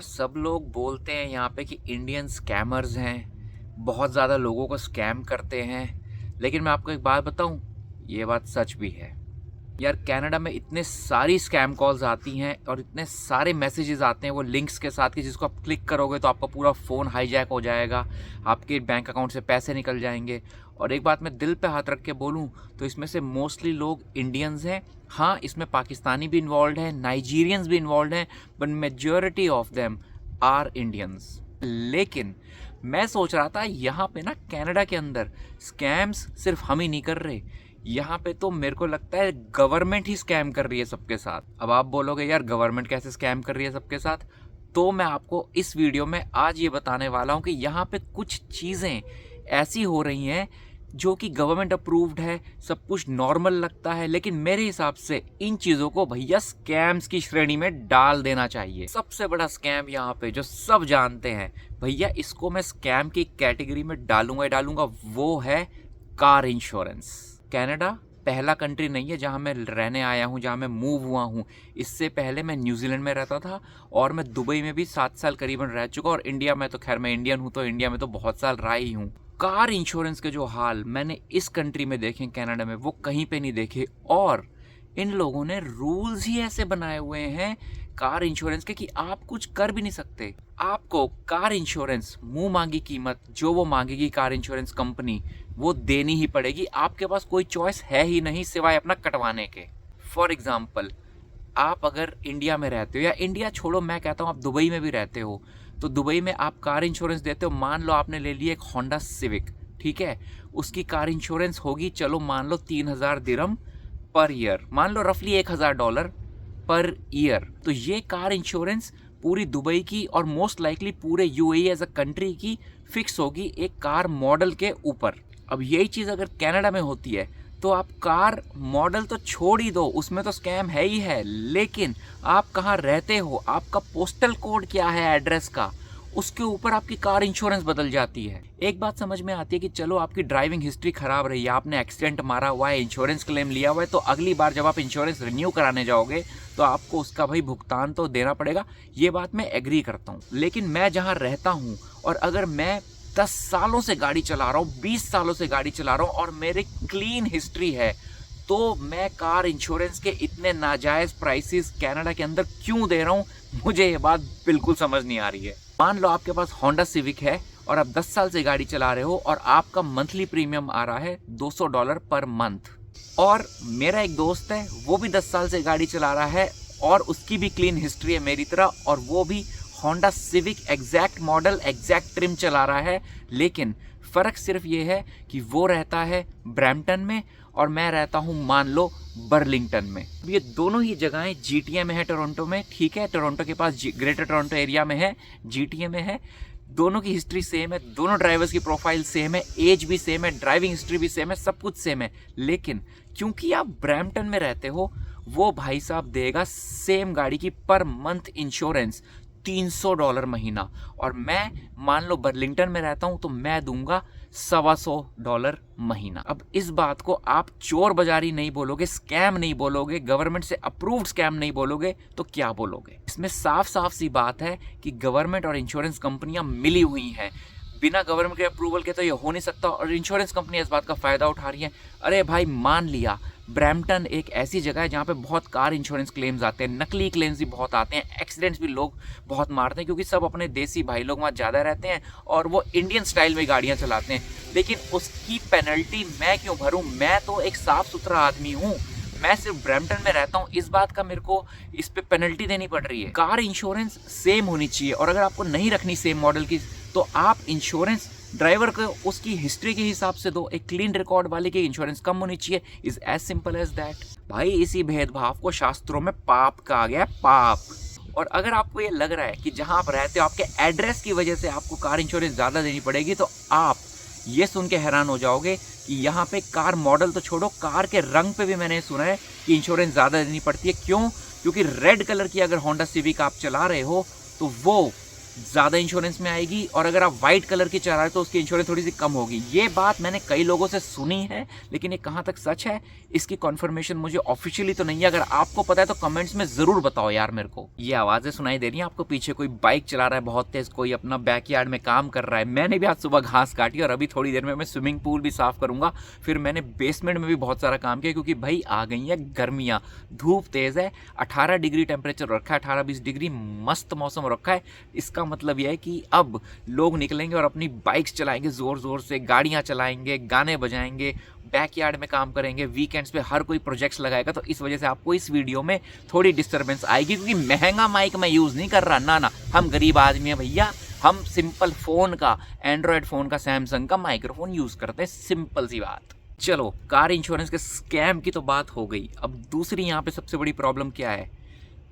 सब लोग बोलते हैं यहाँ पे कि इंडियन स्कैमर्स हैं, बहुत ज़्यादा लोगों को स्कैम करते हैं। लेकिन मैं आपको एक बात बताऊँ, ये बात सच भी है। यार कनाडा में इतने सारी स्कैम कॉल्स आती हैं और इतने सारे मैसेजेस आते हैं वो लिंक्स के साथ कि जिसको आप क्लिक करोगे तो आपका पूरा फ़ोन हाईजैक हो जाएगा, आपके बैंक अकाउंट से पैसे निकल जाएंगे। और एक बात मैं दिल पे हाथ रख के बोलूँ तो इसमें से मोस्टली लोग इंडियंस हैं। हाँ, इसमें पाकिस्तानी भी इन्वॉल्व हैं, नाइजीरियंस भी इन्वॉल्व हैं, but majority of them are Indians. लेकिन मैं सोच रहा था यहाँ पे ना कनाडा के अंदर स्कैम्स सिर्फ हम ही नहीं कर रहे, यहाँ पे तो मेरे को लगता है गवर्नमेंट ही स्कैम कर रही है सबके साथ। अब आप बोलोगे यार गवर्नमेंट कैसे स्कैम कर रही है सबके साथ, तो मैं आपको इस वीडियो में आज ये बताने वाला हूँ कि यहाँ पे कुछ चीज़ें ऐसी हो रही हैं जो कि गवर्नमेंट अप्रूव्ड है, सब कुछ नॉर्मल लगता है, लेकिन मेरे हिसाब से इन चीज़ों को भैया स्कैम्स की श्रेणी में डाल देना चाहिए। सबसे बड़ा स्कैम यहाँ पे जो सब जानते हैं भैया, इसको मैं स्कैम की कैटेगरी में डालूंगा, वो है कार इंश्योरेंस। कनाडा पहला कंट्री नहीं है जहां मैं रहने आया हूं, जहां मैं मूव हुआ हूं। इससे पहले मैं न्यूजीलैंड में रहता था और मैं दुबई में भी 7 साल करीबन रह चुका, और इंडिया में तो खैर मैं इंडियन हूं तो इंडिया में तो बहुत साल रहा ही हूं। कार इंश्योरेंस के जो हाल मैंने इस कंट्री में देखे, कनाडा में, वो कहीं पे नहीं देखे। और इन लोगों ने रूल्स ही ऐसे बनाए हुए हैं कार इंश्योरेंस के कि आप कुछ कर भी नहीं सकते। आपको कार इंश्योरेंस मुंह मांगी कीमत जो वो मांगेगी कार इंश्योरेंस कंपनी, वो देनी ही पड़ेगी। आपके पास कोई चॉइस है ही नहीं सिवाय अपना कटवाने के। फॉर एग्जाम्पल, आप अगर इंडिया में रहते हो, या इंडिया छोड़ो मैं कहता हूँ आप दुबई में भी रहते हो, तो दुबई में आप कार इंश्योरेंस देते हो। मान लो आपने ले लिया एक होंडा सिविक, ठीक है, उसकी कार इंश्योरेंस होगी, चलो मान लो 3,000 दिरहम पर ईयर, मान लो रफली $1,000 पर ईयर। तो ये कार इंश्योरेंस पूरी दुबई की और मोस्ट लाइकली पूरे यूएई एज अ कंट्री की फिक्स होगी एक कार मॉडल के ऊपर। अब यही चीज़ अगर कनाडा में होती है तो आप कार मॉडल तो छोड़ ही दो, उसमें तो स्कैम है ही है, लेकिन आप कहाँ रहते हो, आपका पोस्टल कोड क्या है एड्रेस का, उसके ऊपर आपकी कार इंश्योरेंस बदल जाती है। एक बात समझ में आती है कि चलो आपकी ड्राइविंग हिस्ट्री खराब रही है, आपने एक्सीडेंट मारा हुआ है, इंश्योरेंस क्लेम लिया हुआ है, तो अगली बार जब आप इंश्योरेंस रिन्यू कराने जाओगे तो आपको उसका भाई भुगतान तो देना पड़ेगा। ये बात मैं एग्री करता हूँ। लेकिन मैं जहाँ रहता हूँ और अगर मैं 10 सालों से गाड़ी चला रहा हूँ, 20 सालों से गाड़ी चला रहा हूँ और मेरी क्लीन हिस्ट्री है, तो मैं कार इंश्योरेंस के इतने नाजायज प्राइसेस कनाडा के अंदर क्यों दे रहा हूँ, मुझे ये बात बिल्कुल समझ नहीं आ रही है। मान लो आपके पास होंडा सिविक है और आप 10 साल से गाड़ी चला रहे हो और आपका मंथली प्रीमियम आ रहा है $200 पर मंथ। और मेरा एक दोस्त है, वो भी 10 साल से गाड़ी चला रहा है और उसकी भी क्लीन हिस्ट्री है मेरी तरह, और वो भी Honda civic exact model exact trim चला रहा है। लेकिन फ़र्क सिर्फ ये है कि वो रहता है ब्रैम्पटन में और मैं रहता हूँ मान लो बर्लिंगटन में। ये दोनों ही जगहें जीटीए में है, टोरंटो में, ठीक है, टोरंटो के पास ग्रेटर टोरंटो एरिया में है, जीटीए में है। दोनों की हिस्ट्री सेम है, दोनों ड्राइवर्स की प्रोफाइल सेम है, एज भी सेम है, ड्राइविंग हिस्ट्री भी सेम है, सब कुछ सेम है। लेकिन क्योंकि आप ब्रैम्पटन में रहते हो, वो भाई साहब देगा सेम गाड़ी की पर मंथ इंश्योरेंस $300 महीना, और मैं मान लो बर्लिंगटन में रहता हूं तो मैं दूंगा $125 महीना। अब इस बात को आप चोर बाजारी नहीं बोलोगे, स्कैम नहीं बोलोगे, गवर्नमेंट से अप्रूव्ड स्कैम नहीं बोलोगे, तो क्या बोलोगे? इसमें साफ साफ सी बात है कि गवर्नमेंट और इंश्योरेंस कंपनियां मिली हुई हैं। बिना गवर्नमेंट के अप्रूवल के तो ये हो नहीं सकता, और इंश्योरेंस कंपनी इस बात का फ़ायदा उठा रही है। अरे भाई मान लिया ब्रैम्पटन एक ऐसी जगह है जहाँ पे बहुत कार इंश्योरेंस क्लेम्स आते हैं, नकली क्लेम्स भी बहुत आते हैं, एक्सीडेंट्स भी लोग बहुत मारते हैं, क्योंकि सब अपने देसी भाई लोग वहाँ ज़्यादा रहते हैं और वो इंडियन स्टाइल में गाड़ियाँ चलाते हैं। लेकिन उसकी पेनल्टी मैं क्यों भरूँ? मैं तो एक साफ़ सुथरा आदमी हूँ, मैं सिर्फ ब्रैम्पटन में रहता हूँ, इस बात का मेरे को इस पे पेनल्टी देनी पड़ रही है। कार इंश्योरेंस सेम होनी चाहिए, और अगर आपको नहीं रखनी सेम मॉडल की तो आप इंश्योरेंस ड्राइवर को उसकी हिस्ट्री के हिसाब से दो। एक क्लीन रिकॉर्ड वाले की इंश्योरेंस कम होनी चाहिए, is as simple as that. भाई इसी भेदभाव को शास्त्रों में पाप कहा गया है, पाप। और अगर आपको ये लग रहा है कि जहां आप रहते हो आपके एड्रेस की वजह से आपको कार इंश्योरेंस ज़्यादा देनी पड़ेगी, तो आप ये सुन के हैरान हो जाओगे कि यहाँ पे कार मॉडल तो छोड़ो, कार के रंग पे भी मैंने सुना है कि इंश्योरेंस ज़्यादा देनी पड़ती है। क्यों? क्योंकि रेड कलर की अगर होंडा सिविक आप चला रहे हो तो वो ज़्यादा इंश्योरेंस में आएगी, और अगर आप वाइट कलर की चला रहे तो उसकी इंश्योरेंस थोड़ी सी कम होगी। ये बात मैंने कई लोगों से सुनी है, लेकिन ये कहाँ तक सच है इसकी कन्फर्मेशन मुझे ऑफिशियली तो नहीं है। अगर आपको पता है तो कमेंट्स में ज़रूर बताओ यार मेरे को। ये आवाज़ें सुनाई दे रही हैं आपको, पीछे कोई बाइक चला रहा है बहुत तेज़, कोई अपना बैकयार्ड में काम कर रहा है। मैंने भी आज सुबह घास काटी और अभी थोड़ी देर में मैं स्विमिंग पूल भी साफ़ करूँगा। फिर मैंने बेसमेंट में भी बहुत सारा काम किया, क्योंकि भाई आ गई है गर्मियाँ, धूप तेज़ है, 18 डिग्री टेम्परेचर रखा है, 18-20 डिग्री मस्त मौसम रखा है। इसका मतलब यह है कि अब लोग निकलेंगे और अपनी बाइक्स चलाएंगे, ज़ोर ज़ोर से गाड़ियाँ चलाएंगे, गाने बजाएंगे, बैकयार्ड में काम करेंगे, वीकेंड्स पे हर कोई प्रोजेक्ट्स लगाएगा। तो इस वजह से आपको इस वीडियो में थोड़ी डिस्टर्बेंस आएगी, क्योंकि महंगा माइक मैं यूज़ नहीं कर रहा, ना हम गरीब आदमी हैं भैया। हम सिंपल फ़ोन का, एंड्रॉयड फ़ोन का, सैमसंग का माइक्रोफोन यूज़ करते हैं, सिंपल सी बात। चलो, कार इंश्योरेंस के स्कैम की तो बात हो गई। अब दूसरी यहाँ पे सबसे बड़ी प्रॉब्लम क्या है,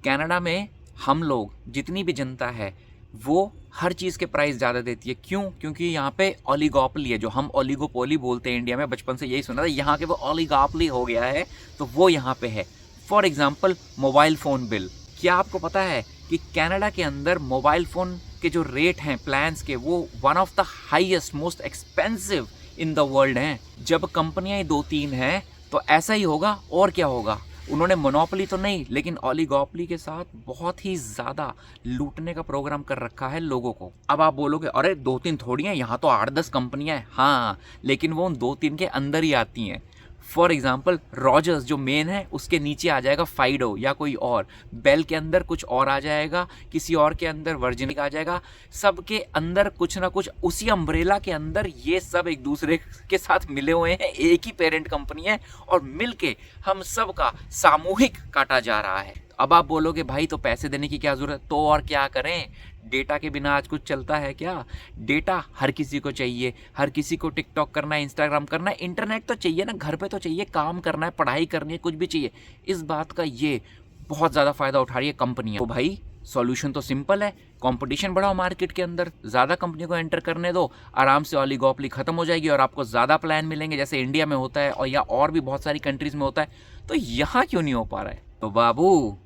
कनाडा में हम लोग, जितनी भी जनता है, वो हर चीज़ के प्राइस ज़्यादा देती है। क्यों? क्योंकि यहाँ पे ओलिगोपोली है, जो हम ओलिगोपोली बोलते हैं इंडिया में, बचपन से यही सुना था। यहाँ के वो ओलिगोपोली हो गया है, तो वो यहाँ पे है। For example mobile phone bill. क्या आपको पता है कि कनाडा के अंदर मोबाइल फ़ोन के जो रेट हैं प्लान्स के, वो one of the highest, most expensive in the world हैं। जब कंपनियाँ 2-3 हैं तो ऐसा ही होगा, और क्या होगा। उन्होंने मोनोपोली तो नहीं, लेकिन ओलिगोपोली के साथ बहुत ही ज़्यादा लूटने का प्रोग्राम कर रखा है लोगों को। अब आप बोलोगे अरे 2-3 थोड़ी हैं, यहाँ तो 8-10 कंपनियाँ हैं। हाँ, लेकिन वो उन 2-3 के अंदर ही आती हैं। फॉर एग्जाम्पल रॉजर्स जो मेन है, उसके नीचे आ जाएगा फाइडो या कोई और, बेल के अंदर कुछ और आ जाएगा, किसी और के अंदर वर्जिन आ जाएगा, सबके अंदर कुछ ना कुछ उसी अम्ब्रेला के अंदर ये सब एक दूसरे के साथ मिले हुए हैं, एक ही पेरेंट कंपनी है, और मिलके हम सब का सामूहिक काटा जा रहा है। अब आप बोलोगे भाई तो पैसे देने की क्या ज़रूरत, तो और क्या करें, डेटा के बिना आज कुछ चलता है क्या। डेटा हर किसी को चाहिए, हर किसी को टिकटॉक करना है, इंस्टाग्राम करना है, इंटरनेट तो चाहिए ना, घर पे तो चाहिए, काम करना है, पढ़ाई करनी है, कुछ भी चाहिए। इस बात का ये बहुत ज़्यादा फ़ायदा उठा रही है कंपनियाँ। तो भाई सॉल्यूशन तो सिंपल है, कंपटीशन बढ़ाओ मार्केट के अंदर, ज़्यादा कंपनी को एंटर करने दो, आराम से ओलिगोपोली ख़त्म हो जाएगी और आपको ज़्यादा प्लान मिलेंगे, जैसे इंडिया में होता है और या और भी बहुत सारी कंट्रीज़ में होता है। तो यहाँ क्यों नहीं हो पा रहा है? तो बाबू,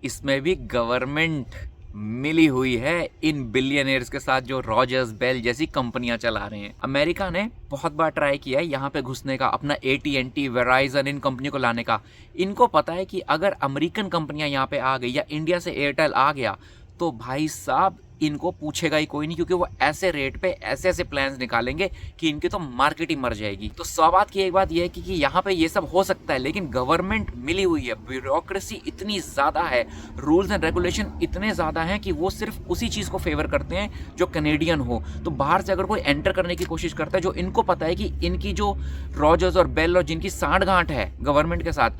इसमें भी गवर्नमेंट मिली हुई है इन बिलियनियर्स के साथ, जो रॉजर्स, बेल जैसी कंपनियां चला रहे हैं। अमेरिका ने बहुत बार ट्राई किया है यहाँ पे घुसने का, अपना AT&T, वेराइजन, इन कंपनियों को लाने का। इनको पता है कि अगर अमेरिकन कंपनियां यहाँ पे आ गई या इंडिया से एयरटेल आ गया, तो भाई साहब इनको पूछेगा ही कोई नहीं, क्योंकि वो ऐसे रेट पे ऐसे ऐसे प्लान्स निकालेंगे कि इनकी तो मार्केट ही मर जाएगी। तो सौ बात की एक बात यह है कि यहाँ पे ये सब हो सकता है, लेकिन गवर्नमेंट मिली हुई है, ब्यूरोक्रेसी इतनी ज़्यादा है, रूल्स एंड रेगुलेशन इतने ज़्यादा हैं कि वो सिर्फ उसी चीज़ को फेवर करते हैं जो कैनेडियन हो। तो बाहर से अगर कोई एंटर करने की कोशिश करता है, जो इनको पता है कि इनकी जो रॉजर्स और बेल और जिनकी सांठ-गांठ है गवर्नमेंट के साथ,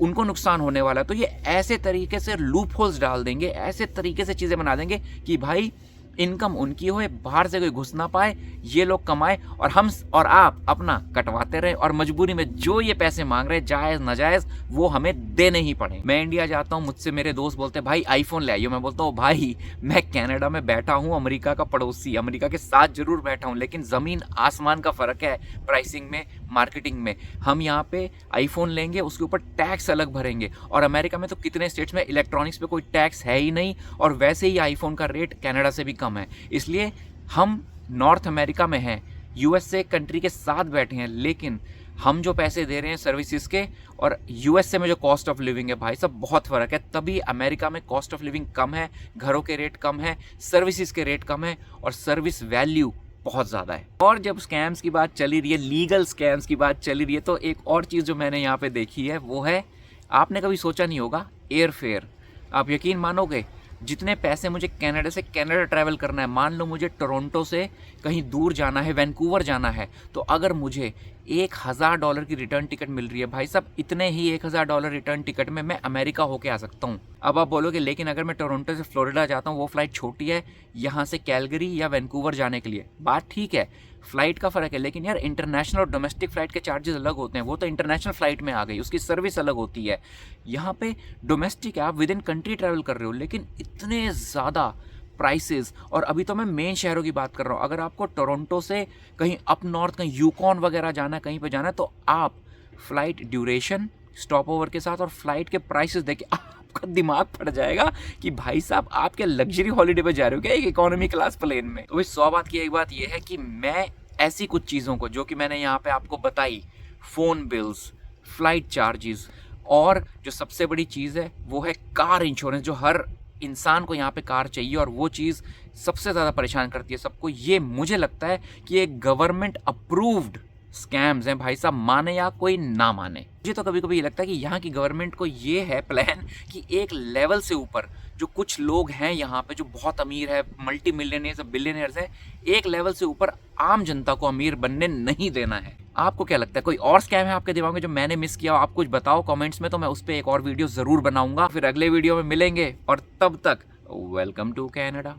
उनको नुकसान होने वाला है, तो ये ऐसे तरीके से लूप होल्स डाल देंगे, ऐसे तरीके से चीज़ें बना देंगे कि भाई इनकम उनकी होए, बाहर से कोई घुस ना पाए, ये लोग कमाए और हम और आप अपना कटवाते रहे, और मजबूरी में जो ये पैसे मांग रहे, जायज़ नाजायज़, वो हमें देने ही पड़े। मैं इंडिया जाता हूँ, मुझसे मेरे दोस्त बोलते हैं भाई आईफोन ले आइयो। मैं बोलता हूँ भाई मैं कनाडा में बैठा हूँ, अमेरिका का पड़ोसी, अमेरिका के साथ जरूर बैठा हूँ, लेकिन ज़मीन आसमान का फ़र्क है प्राइसिंग में, मार्केटिंग में। हम यहाँ पे आईफोन लेंगे, उसके ऊपर टैक्स अलग भरेंगे, और अमेरिका में तो कितने स्टेट्स में इलेक्ट्रॉनिक्स पे कोई टैक्स है ही नहीं, और वैसे ही आईफोन का रेट कनाडा से भी कम है। इसलिए हम नॉर्थ अमेरिका में हैं, USA कंट्री के साथ बैठे हैं, लेकिन हम जो पैसे दे रहे हैं सर्विसेज के और USA में जो कॉस्ट ऑफ लिविंग है, भाई सब बहुत फ़र्क है। तभी अमेरिका में कॉस्ट ऑफ लिविंग कम है, घरों के रेट कम है, सर्विसेज के रेट कम है, और सर्विस वैल्यू बहुत ज़्यादा है। और जब स्कैम्स की बात चली रही है, लीगल स्कैम्स की बात चली रही है, तो एक और चीज़ जो मैंने यहाँ पे देखी है वो है, आपने कभी सोचा नहीं होगा, एयर फेयर। आप यकीन मानोगे, जितने पैसे मुझे कनाडा से कनाडा ट्रैवल करना है, मान लो मुझे टोरंटो से कहीं दूर जाना है, वैंकूवर जाना है, तो अगर मुझे $1000 की रिटर्न टिकट मिल रही है, भाई साहब इतने ही $1000 रिटर्न टिकट में मैं अमेरिका होके आ सकता हूँ। अब आप बोलोगे लेकिन अगर मैं टोरंटो से फ्लोरिडा जाता हूँ, वो फ़्लाइट छोटी है यहाँ से कैलगरी या वैंकूवर जाने के लिए, बात ठीक है, फ़्लाइट का फ़र्क है, लेकिन यार इंटरनेशनल और डोमेस्टिक फ़्लाइट के चार्जेस अलग होते हैं। वो तो इंटरनेशनल फ़्लाइट में आ गई, उसकी सर्विस अलग होती है। यहाँ पे डोमेस्टिक है, आप विद इन कंट्री ट्रैवल कर रहे हो, लेकिन इतने ज़्यादा प्राइसेस। और अभी तो मैं मेन शहरों की बात कर रहा हूँ। अगर आपको टोरंटो से कहीं अप नॉर्थ, कहीं यूकॉन वगैरह जाना है, कहीं पे जाना है, तो आप फ़्लाइट ड्यूरेशन, स्टॉप ओवर के साथ और फ्लाइट के प्राइसेस देख के आप आपका दिमाग फट जाएगा कि भाई साहब आप क्या लग्जरी हॉलीडे पे जा रहे हो क्या एक इकोनॉमी क्लास प्लेन में। तो 100 बात की एक बात यह है कि मैं ऐसी कुछ चीज़ों को जो कि मैंने यहाँ पे आपको बताई, फ़ोन बिल्स, फ्लाइट चार्जेस, और जो सबसे बड़ी चीज़ है वो है कार इंश्योरेंस, जो हर इंसान को यहाँ पे कार चाहिए और वो चीज़ सबसे ज़्यादा परेशान करती है सबको। ये मुझे लगता है कि एक गवर्नमेंट अप्रूव्ड स्कैम्स हैं भाई साहब, माने या कोई ना माने। मुझे तो कभी कभी ये लगता है कि यहाँ की गवर्नमेंट को ये है प्लान कि एक लेवल से ऊपर जो कुछ लोग हैं यहाँ पे जो बहुत अमीर है, मल्टी मिलियनियर्स बिलियनियर्स हैं, एक लेवल से ऊपर आम जनता को अमीर बनने नहीं देना है। आपको क्या लगता है, कोई और स्कैम है आपके दिमाग में जो मैंने मिस किया? आप कुछ बताओ कमेंट्स में, तो मैं उस पर एक और वीडियो ज़रूर बनाऊंगा। फिर अगले वीडियो में मिलेंगे और तब तक वेलकम टू कनाडा।